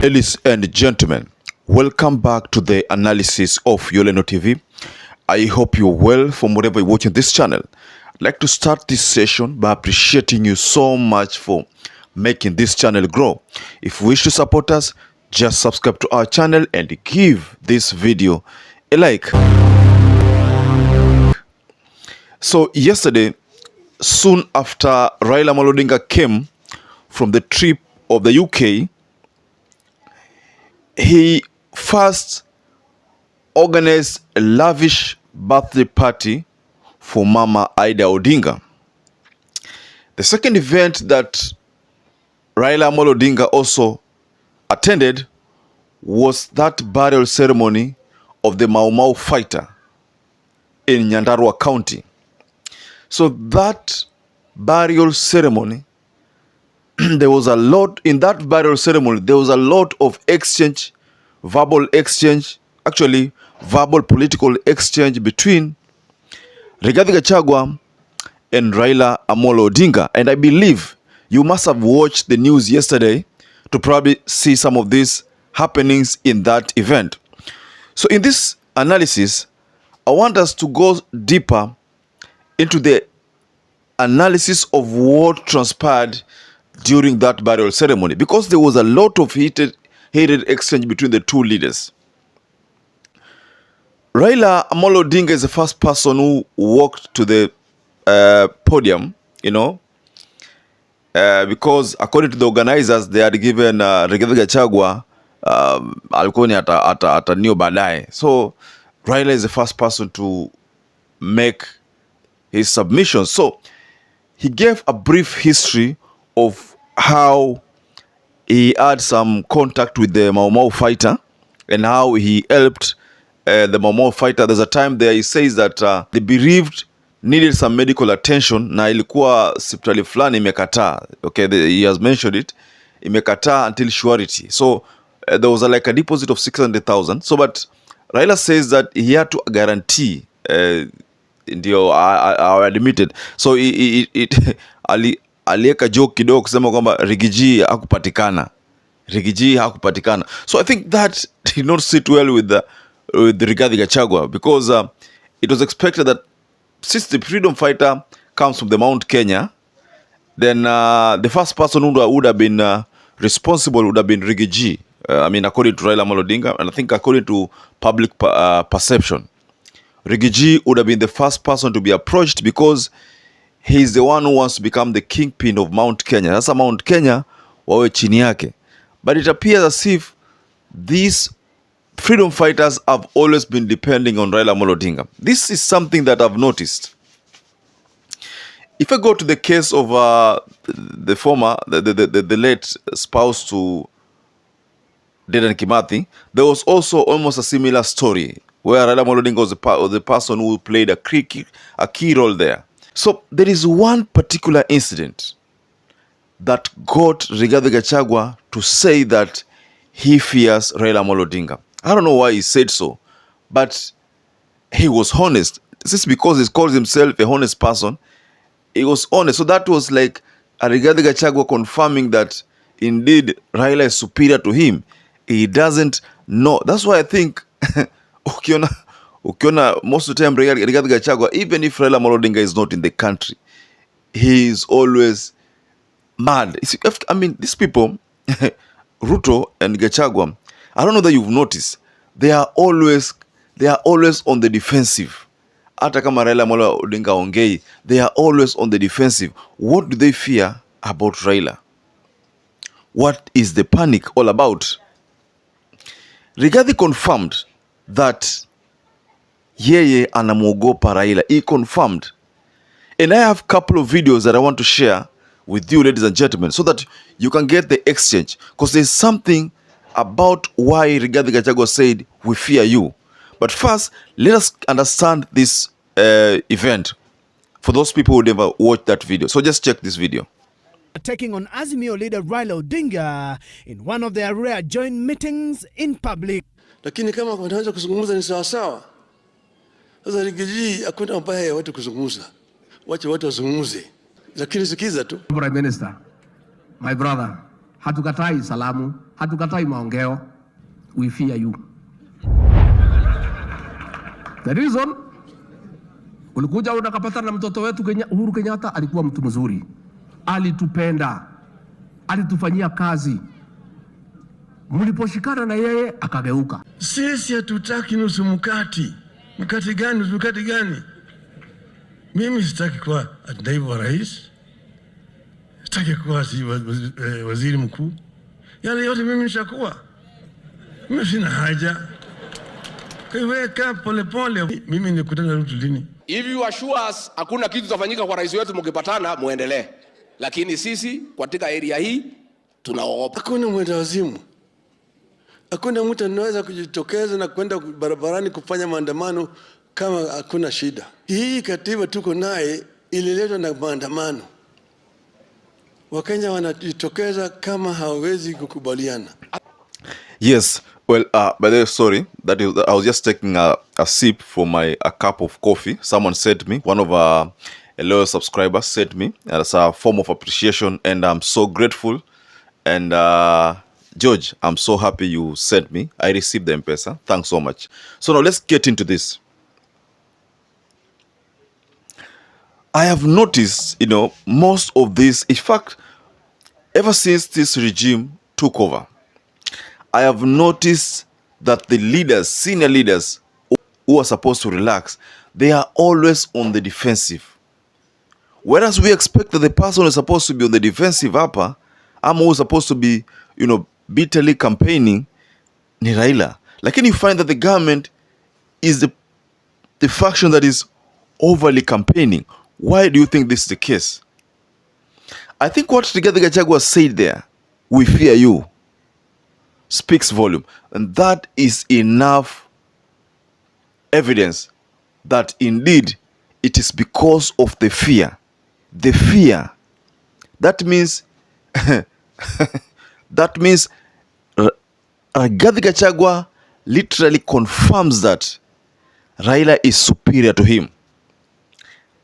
Ladies and gentlemen, welcome back to the analysis of YOLENO TV. I hope you're well from wherever you're watching this channel. I'd like to start this session by appreciating you so much for making this channel grow. If you wish to support us, just subscribe to our channel and give this video a like. So yesterday, soon after RAILA Odinga came from the trip of the UK, he first organized a lavish birthday party for Mama Ida Odinga. The second event that RAILA Odinga also attended was that burial ceremony of the Mau Mau fighter in NYANDARUA County. So that burial ceremony, there was a lot in that burial ceremony. There was a lot of exchange, verbal exchange, actually verbal political exchange between Gachagua and RAILA Odinga. And I believe you must have watched the news yesterday to probably see some of these happenings in that event. So in this analysis, I want us to go deeper into the analysis of what transpired during that burial ceremony, because there was a lot of heated exchange between the two leaders. RAILA Odinga is the first person who walked to the podium, because according to the organizers, they had given Gachagua alkoni ata new badai. So RAILA is the first person to make his submission. So he gave a brief history of how he had some contact with the Mau Mau fighter and how he helped the Mau Mau fighter. There's a time there he says that the bereaved needed some medical attention na ilikuwa hospitali fulani imekataa. Okay, he has mentioned it. Imekataa until surety. So there was like a deposit of 600,000. So but RAILA says that he had to guarantee ndio admitted. So alieka joke kidogo kusema kwamba Rigiji hakupatikana. So I think that did not sit well with Gachagua, because it was expected that since the freedom fighter comes from the Mount Kenya, then the first person who would have been responsible would have been Rigiji. According to RAILA Odinga, and I think according to public perception, Rigiji would have been the first person to be approached, because he's the one who wants to become the kingpin of Mount Kenya. That's a Mount Kenya wawe chini yake. But it appears as if these freedom fighters have always been depending on RAILA Odinga. This is something that I've noticed. If I go to the case of the late spouse to Dedan Kimathi, there was also almost a similar story where RAILA Odinga was the person who played a key role there. So there is one particular incident that got Gachagua to say that he fears RAILA Odinga. I don't know why he said so, but he was honest. This is because he calls himself a honest person. He was honest. So that was like Gachagua confirming that indeed RAILA is superior to him. He doesn't know. That's why I think ukiona most of the time Gachagua, even if RAILA Odinga is not in the country, he is always mad. These people, Ruto and Gachagua, I don't know that you've noticed, they are always on the defensive. Hata kama RAILA Odinga ongei, they are always on the defensive. What do they fear about RAILA? What is the panic all about? Rigathi confirmed that yeye anamuogopa RAILA. He confirmed. And I have a couple of videos that I want to share with you, ladies and gentlemen, so that you can get the exchange. Because there's something about why Gachagua said, we fear you. But first, let us understand this event for those people who never watched that video. So just check this video. Taking on Azimio leader RAILA Odinga in one of their rare joint meetings in public. Lakini kama wanaweza kuzungumza ni sawa sawa. Sasa Rigiji hakuna mbaya ya watu kuzungumza. Wacha watu wazungumze. Lakini sikiza tu. Prime Minister, my brother, hatukatai salamu. hatukatai maongeo. We fear you. The reason, ulikuja unakapatana na mtoto wetu Uhuru Kenyatta, alikuwa mtu mzuri. Alitupenda. Alitufanyia kazi. Mliposhikana na yeye akageuka. Sisi hatutaki nusu mkati. Mkati gani? Nusu mkati gani? Mimi sitaki kuwa naibu wa rais. Sitaki kuwa waziri mkuu. Yale yote mimi nishakuwa. Mimi sina haja. Weka pole pole. Mimi nikutana na mtu lini? If you assure us hakuna kitu kitafanyika kwa rais wetu mkipatana, muendelee. Lakini sisi katika area hii tunaogopa. Hakuna mwenda wazimu. Hakuna mtu anaweza kujitokeza na kwenda barabarani kufanya maandamano kama hakuna shida. Hii katiba tuko naye ililetwa na maandamano. Wakenya wanajitokeza kama hawezi kukubaliana. Yes, well, by the way, sorry, I was just taking a sip from a cup of coffee. Someone sent me, one of a loyal subscribers sent me as a form of appreciation, and I'm so grateful. And George, I'm so happy you sent me. I received the M-Pesa. Thanks so much. So now let's get into this. I have noticed, most of this, in fact, ever since this regime took over, I have noticed that the leaders, senior leaders who are supposed to relax, they are always on the defensive. Whereas we expect that the person who is supposed to be on the defensive hapa, who is supposed to be, bitterly campaigning, ni RAILA. Lakini you find that the government is the faction that is overly campaigning. Why do you think this is the case? I think what Rigathi Gachagua said there, we fear you, speaks volume. And that is enough evidence that indeed it is because of the fear. The fear. That means Rigathi Gachagua literally confirms that RAILA is superior to him.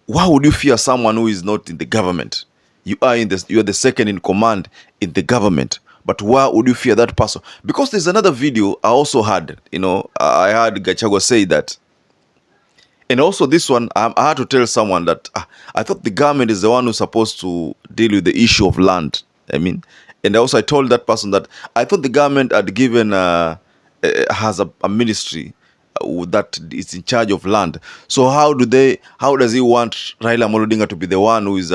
Why would you fear someone who is not in the government? You are the second in command in the government. But why would you fear that person? Because there's another video I also had. I heard Gachagua say that. And also this one, I had to tell someone that I thought the government is the one who's supposed to deal with the issue of land. And also I told that person that I thought the government had given, has a ministry that is in charge of land. So how does he want Raila Amolo Odinga to be the one who is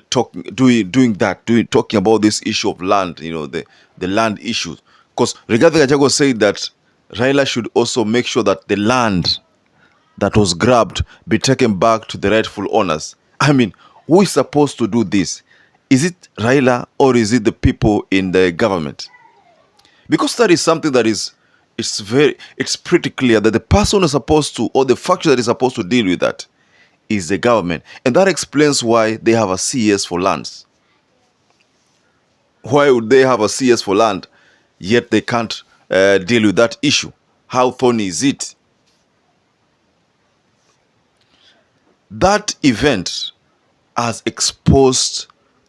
talking about this issue of land, the land issues? Because Rigathi Gachagua said that Raila should also make sure that the land that was grabbed be taken back to the rightful owners. Who is supposed to do this? Is it RAILA or is it the people in the government? Because that is something that it's pretty clear that the person is supposed to, or the faction that is supposed to deal with that, is the government. And that explains why they have a CS for lands. Why would they have a CS for land, yet they can't deal with that issue? How thorny is it? That event has exposed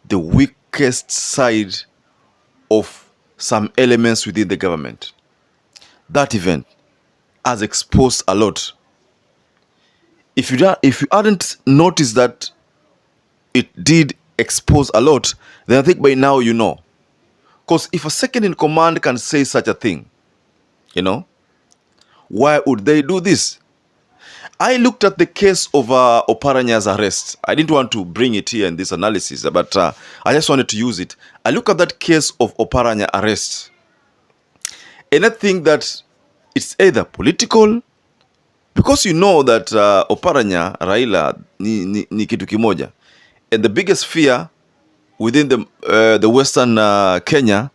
the weakest side of some elements within the government. That event has exposed a lot. If you hadn't noticed that it did expose a lot, then I think by now you know. Because if a second in command can say such a thing, why would they do this? I looked at the case of Oparanya's arrest. I didn't want to bring it here in this analysis, but I just wanted to use it. I look at that case of Oparanya arrest, and I think that it's either political, because you know that Oparanya, RAILA, ni kitu kimoja. And the biggest fear within the Western Kenya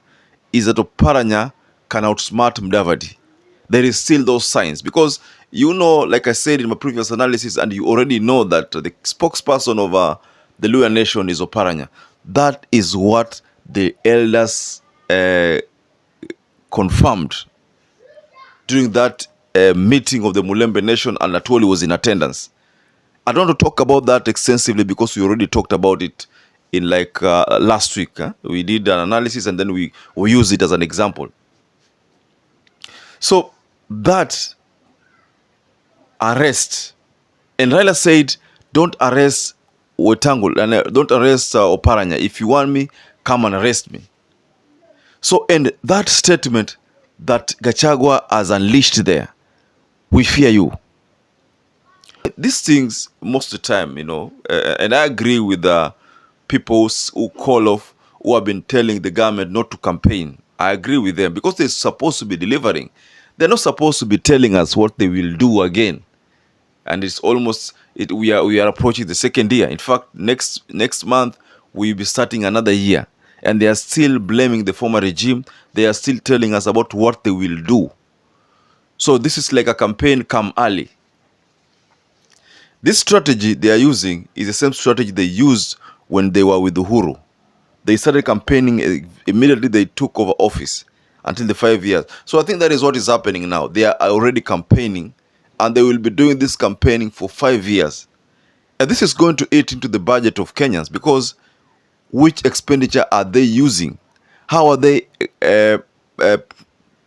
is that Oparanya can outsmart Mudavadi. There is still those signs, because like I said in my previous analysis, and you already know that the spokesperson of the Luhya nation is Oparanya. That is what the elders confirmed during that meeting of the Mulembe nation, and Atwoli was in attendance. I don't want to talk about that extensively because we already talked about it in like last week. We did an analysis and then we use it as an example. So that arrest, and Raila said, don't arrest Wetangul and don't arrest Oparanya. If you want me, come and arrest me. So, and that statement that Gachagua has unleashed there, we fear you. These things, most of the time, and I agree with the people who call off, who have been telling the government not to campaign. I agree with them because they're supposed to be delivering. They're not supposed to be telling us what they will do again. And it's almost, we are approaching the second year. In fact, next month, we'll be starting another year. And they are still blaming the former regime. They are still telling us about what they will do. So this is like a campaign come early. This strategy they are using is the same strategy they used when they were with Uhuru. They started campaigning immediately they took over office until the 5 years. So I think that is what is happening now. They are already campaigning and they will be doing this campaigning for 5 years. And this is going to eat into the budget of Kenyans because which expenditure are they using? How are they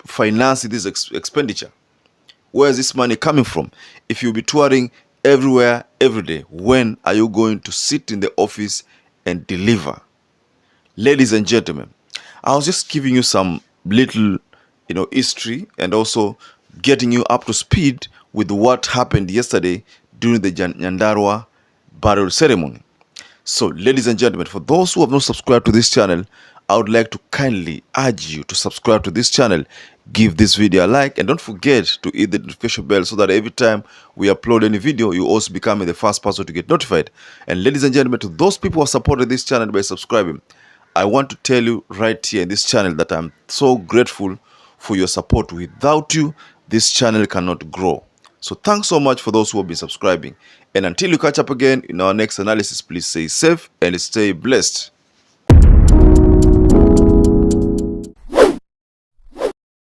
financing this expenditure? Where is this money coming from? If you'll be touring everywhere, every day, when are you going to sit in the office and deliver? Ladies and gentlemen, I was just giving you some little, history and also getting you up to speed with what happened yesterday during the NYANDARUA burial ceremony. So, ladies and gentlemen, for those who have not subscribed to this channel, I would like to kindly urge you to subscribe to this channel, give this video a like, and don't forget to hit the notification bell so that every time we upload any video, you also become the first person to get notified. And ladies and gentlemen, to those people who have supported this channel by subscribing, I want to tell you right here in this channel that I'm so grateful for your support. Without you, this channel cannot grow. So thanks so much for those who have been subscribing. And until we catch up again in our next analysis, please stay safe and stay blessed.